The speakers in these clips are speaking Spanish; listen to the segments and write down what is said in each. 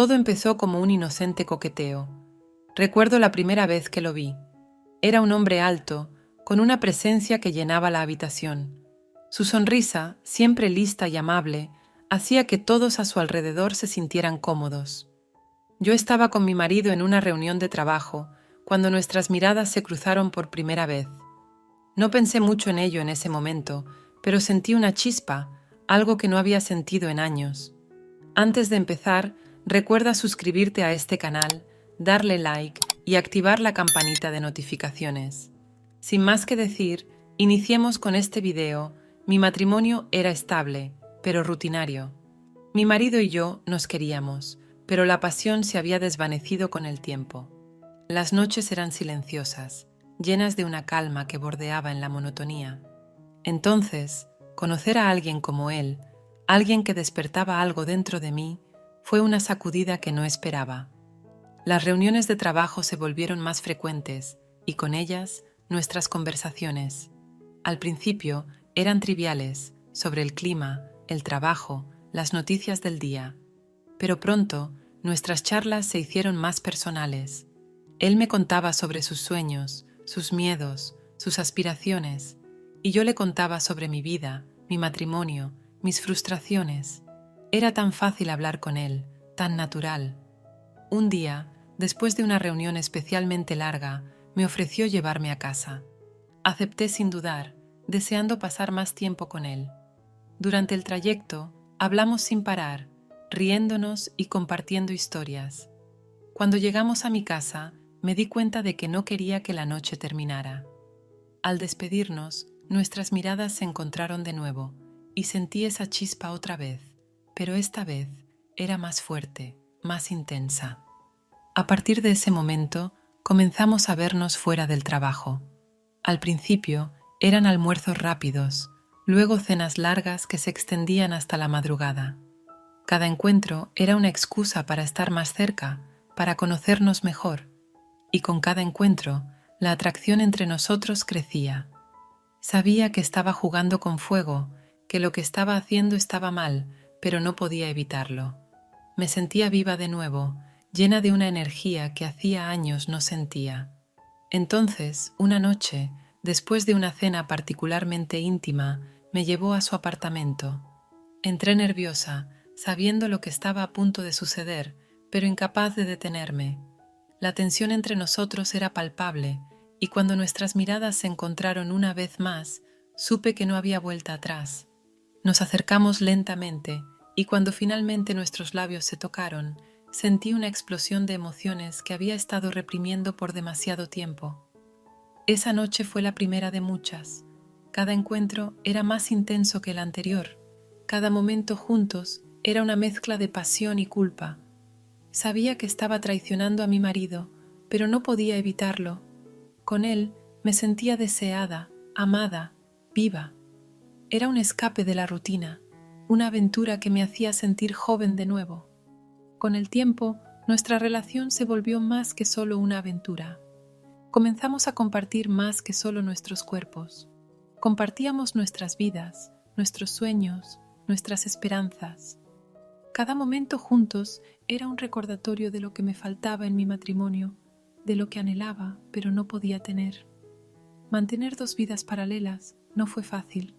Todo empezó como un inocente coqueteo. Recuerdo la primera vez que lo vi. Era un hombre alto, con una presencia que llenaba la habitación. Su sonrisa, siempre lista y amable, hacía que todos a su alrededor se sintieran cómodos. Yo estaba con mi marido en una reunión de trabajo, cuando nuestras miradas se cruzaron por primera vez. No pensé mucho en ello en ese momento, pero sentí una chispa, algo que no había sentido en años. Antes de empezar, recuerda suscribirte a este canal, darle like y activar la campanita de notificaciones. Sin más que decir, iniciemos con este video. Mi matrimonio era estable, pero rutinario. Mi marido y yo nos queríamos, pero la pasión se había desvanecido con el tiempo. Las noches eran silenciosas, llenas de una calma que bordeaba en la monotonía. Entonces, conocer a alguien como él, alguien que despertaba algo dentro de mí, fue una sacudida que no esperaba. Las reuniones de trabajo se volvieron más frecuentes y con ellas nuestras conversaciones. Al principio eran triviales, sobre el clima, el trabajo, las noticias del día. Pero pronto nuestras charlas se hicieron más personales. Él me contaba sobre sus sueños, sus miedos, sus aspiraciones, y yo le contaba sobre mi vida, mi matrimonio, mis frustraciones. Era tan fácil hablar con él, tan natural. Un día, después de una reunión especialmente larga, me ofreció llevarme a casa. Acepté sin dudar, deseando pasar más tiempo con él. Durante el trayecto, hablamos sin parar, riéndonos y compartiendo historias. Cuando llegamos a mi casa, me di cuenta de que no quería que la noche terminara. Al despedirnos, nuestras miradas se encontraron de nuevo y sentí esa chispa otra vez, pero esta vez era más fuerte, más intensa. A partir de ese momento, comenzamos a vernos fuera del trabajo. Al principio, eran almuerzos rápidos, luego cenas largas que se extendían hasta la madrugada. Cada encuentro era una excusa para estar más cerca, para conocernos mejor, y con cada encuentro, la atracción entre nosotros crecía. Sabía que estaba jugando con fuego, que lo que estaba haciendo estaba mal, pero no podía evitarlo. Me sentía viva de nuevo, llena de una energía que hacía años no sentía. Entonces, una noche, después de una cena particularmente íntima, me llevó a su apartamento. Entré nerviosa, sabiendo lo que estaba a punto de suceder, pero incapaz de detenerme. La tensión entre nosotros era palpable, y cuando nuestras miradas se encontraron una vez más, supe que no había vuelta atrás. Nos acercamos lentamente, y cuando finalmente nuestros labios se tocaron, sentí una explosión de emociones que había estado reprimiendo por demasiado tiempo. Esa noche fue la primera de muchas. Cada encuentro era más intenso que el anterior. Cada momento juntos era una mezcla de pasión y culpa. Sabía que estaba traicionando a mi marido, pero no podía evitarlo. Con él me sentía deseada, amada, viva. Era un escape de la rutina, una aventura que me hacía sentir joven de nuevo. Con el tiempo, nuestra relación se volvió más que solo una aventura. Comenzamos a compartir más que solo nuestros cuerpos. Compartíamos nuestras vidas, nuestros sueños, nuestras esperanzas. Cada momento juntos era un recordatorio de lo que me faltaba en mi matrimonio, de lo que anhelaba pero no podía tener. Mantener dos vidas paralelas no fue fácil.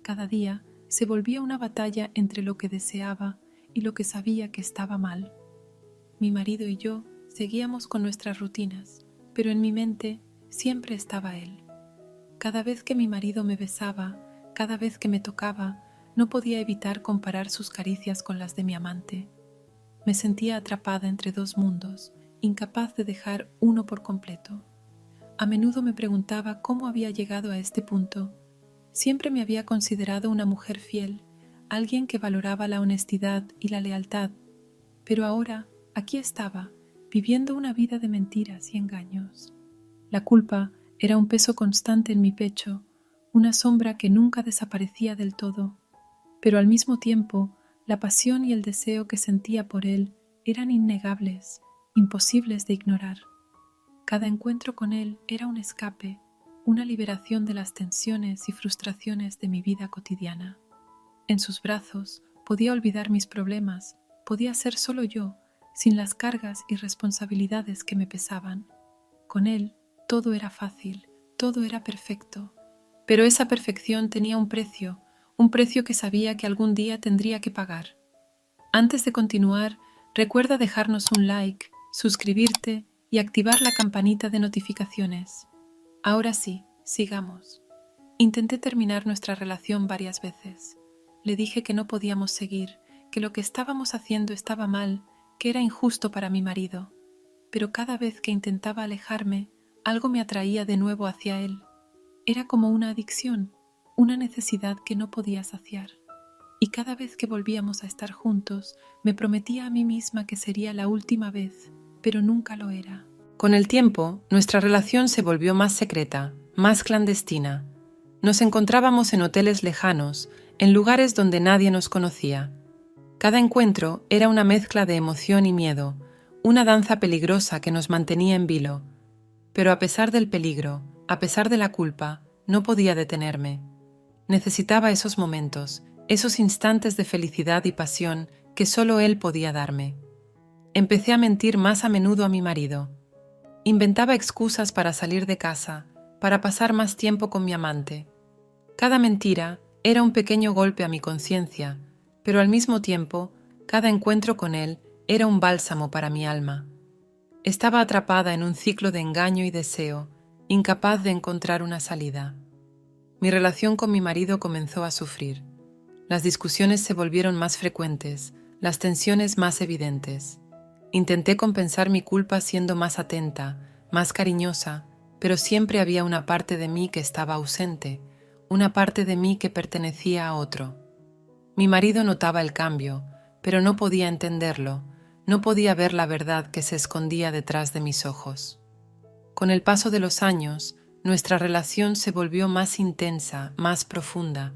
Cada día se volvía una batalla entre lo que deseaba y lo que sabía que estaba mal. Mi marido y yo seguíamos con nuestras rutinas, pero en mi mente siempre estaba él. Cada vez que mi marido me besaba, cada vez que me tocaba, no podía evitar comparar sus caricias con las de mi amante. Me sentía atrapada entre dos mundos, incapaz de dejar uno por completo. A menudo me preguntaba cómo había llegado a este punto. Siempre me había considerado una mujer fiel, alguien que valoraba la honestidad y la lealtad, pero ahora aquí estaba, viviendo una vida de mentiras y engaños. La culpa era un peso constante en mi pecho, una sombra que nunca desaparecía del todo, pero al mismo tiempo la pasión y el deseo que sentía por él eran innegables, imposibles de ignorar. Cada encuentro con él era un escape, una liberación de las tensiones y frustraciones de mi vida cotidiana. En sus brazos podía olvidar mis problemas, podía ser solo yo, sin las cargas y responsabilidades que me pesaban. Con él todo era fácil, todo era perfecto, pero esa perfección tenía un precio que sabía que algún día tendría que pagar. Antes de continuar, recuerda dejarnos un like, suscribirte y activar la campanita de notificaciones. Ahora sí, sigamos. Intenté terminar nuestra relación varias veces. Le dije que no podíamos seguir, que lo que estábamos haciendo estaba mal, que era injusto para mi marido. Pero cada vez que intentaba alejarme, algo me atraía de nuevo hacia él. Era como una adicción, una necesidad que no podía saciar. Y cada vez que volvíamos a estar juntos, me prometía a mí misma que sería la última vez, pero nunca lo era. Con el tiempo, nuestra relación se volvió más secreta, más clandestina. Nos encontrábamos en hoteles lejanos, en lugares donde nadie nos conocía. Cada encuentro era una mezcla de emoción y miedo, una danza peligrosa que nos mantenía en vilo. Pero a pesar del peligro, a pesar de la culpa, no podía detenerme. Necesitaba esos momentos, esos instantes de felicidad y pasión que solo él podía darme. Empecé a mentir más a menudo a mi marido. Inventaba excusas para salir de casa, para pasar más tiempo con mi amante. Cada mentira era un pequeño golpe a mi conciencia, pero al mismo tiempo, cada encuentro con él era un bálsamo para mi alma. Estaba atrapada en un ciclo de engaño y deseo, incapaz de encontrar una salida. Mi relación con mi marido comenzó a sufrir. Las discusiones se volvieron más frecuentes, las tensiones más evidentes. Intenté compensar mi culpa siendo más atenta, más cariñosa, pero siempre había una parte de mí que estaba ausente, una parte de mí que pertenecía a otro. Mi marido notaba el cambio, pero no podía entenderlo, no podía ver la verdad que se escondía detrás de mis ojos. Con el paso de los años, nuestra relación se volvió más intensa, más profunda.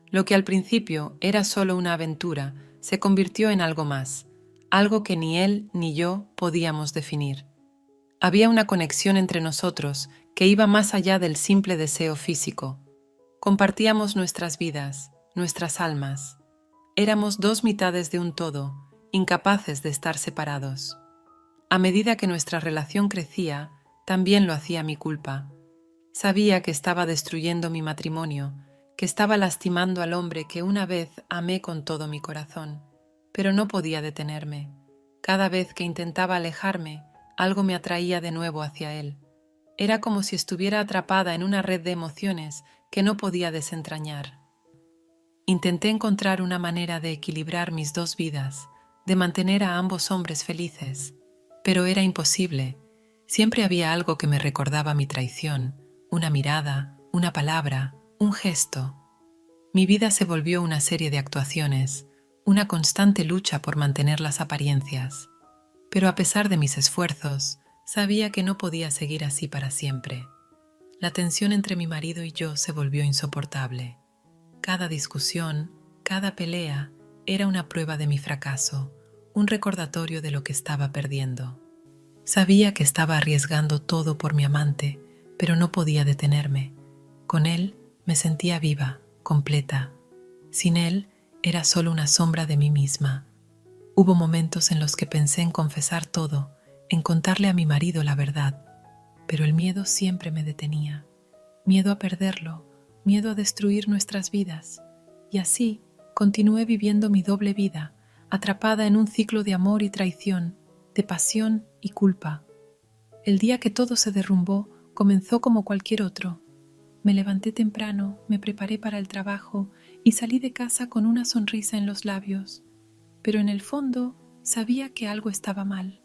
Lo que al principio era solo una aventura, se convirtió en algo más, algo que ni él ni yo podíamos definir. Había una conexión entre nosotros que iba más allá del simple deseo físico. Compartíamos nuestras vidas, nuestras almas. Éramos dos mitades de un todo, incapaces de estar separados. A medida que nuestra relación crecía, también lo hacía mi culpa. Sabía que estaba destruyendo mi matrimonio, que estaba lastimando al hombre que una vez amé con todo mi corazón, pero no podía detenerme. Cada vez que intentaba alejarme, algo me atraía de nuevo hacia él. Era como si estuviera atrapada en una red de emociones que no podía desentrañar. Intenté encontrar una manera de equilibrar mis dos vidas, de mantener a ambos hombres felices, pero era imposible. Siempre había algo que me recordaba mi traición, una mirada, una palabra, un gesto. Mi vida se volvió una serie de actuaciones, una constante lucha por mantener las apariencias. Pero a pesar de mis esfuerzos, sabía que no podía seguir así para siempre. La tensión entre mi marido y yo se volvió insoportable. Cada discusión, cada pelea, era una prueba de mi fracaso, un recordatorio de lo que estaba perdiendo. Sabía que estaba arriesgando todo por mi amante, pero no podía detenerme. Con él me sentía viva, completa. Sin él era solo una sombra de mí misma. Hubo momentos en los que pensé en confesar todo, en contarle a mi marido la verdad, pero el miedo siempre me detenía. Miedo a perderlo, miedo a destruir nuestras vidas. Y así continué viviendo mi doble vida, atrapada en un ciclo de amor y traición, de pasión y culpa. El día que todo se derrumbó comenzó como cualquier otro. Me levanté temprano, me preparé para el trabajo y salí de casa con una sonrisa en los labios. Pero en el fondo sabía que algo estaba mal.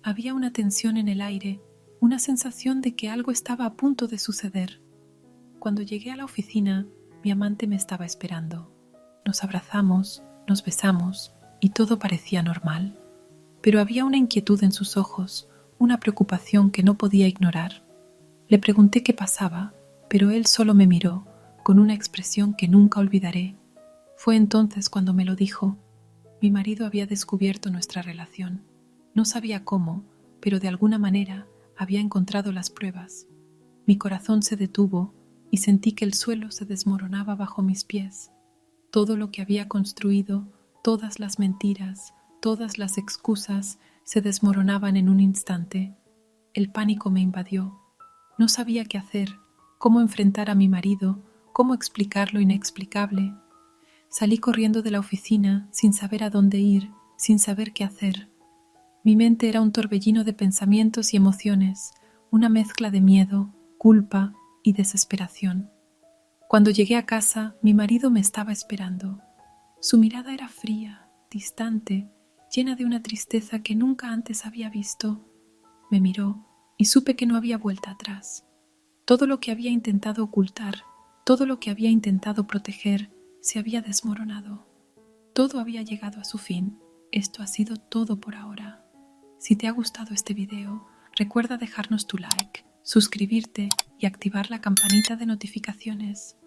Había una tensión en el aire, una sensación de que algo estaba a punto de suceder. Cuando llegué a la oficina, mi amante me estaba esperando. Nos abrazamos, nos besamos y todo parecía normal. Pero había una inquietud en sus ojos, una preocupación que no podía ignorar. Le pregunté qué pasaba, pero él solo me miró, con una expresión que nunca olvidaré. Fue entonces cuando me lo dijo. Mi marido había descubierto nuestra relación. No sabía cómo, pero de alguna manera había encontrado las pruebas. Mi corazón se detuvo y sentí que el suelo se desmoronaba bajo mis pies. Todo lo que había construido, todas las mentiras, todas las excusas, se desmoronaban en un instante. El pánico me invadió. No sabía qué hacer, cómo enfrentar a mi marido, cómo explicar lo inexplicable. Salí corriendo de la oficina sin saber a dónde ir, sin saber qué hacer. Mi mente era un torbellino de pensamientos y emociones, una mezcla de miedo, culpa y desesperación. Cuando llegué a casa, mi marido me estaba esperando. Su mirada era fría, distante, llena de una tristeza que nunca antes había visto. Me miró y supe que no había vuelta atrás. Todo lo que había intentado ocultar, todo lo que había intentado proteger, se había desmoronado. Todo había llegado a su fin. Esto ha sido todo por ahora. Si te ha gustado este video, recuerda dejarnos tu like, suscribirte y activar la campanita de notificaciones.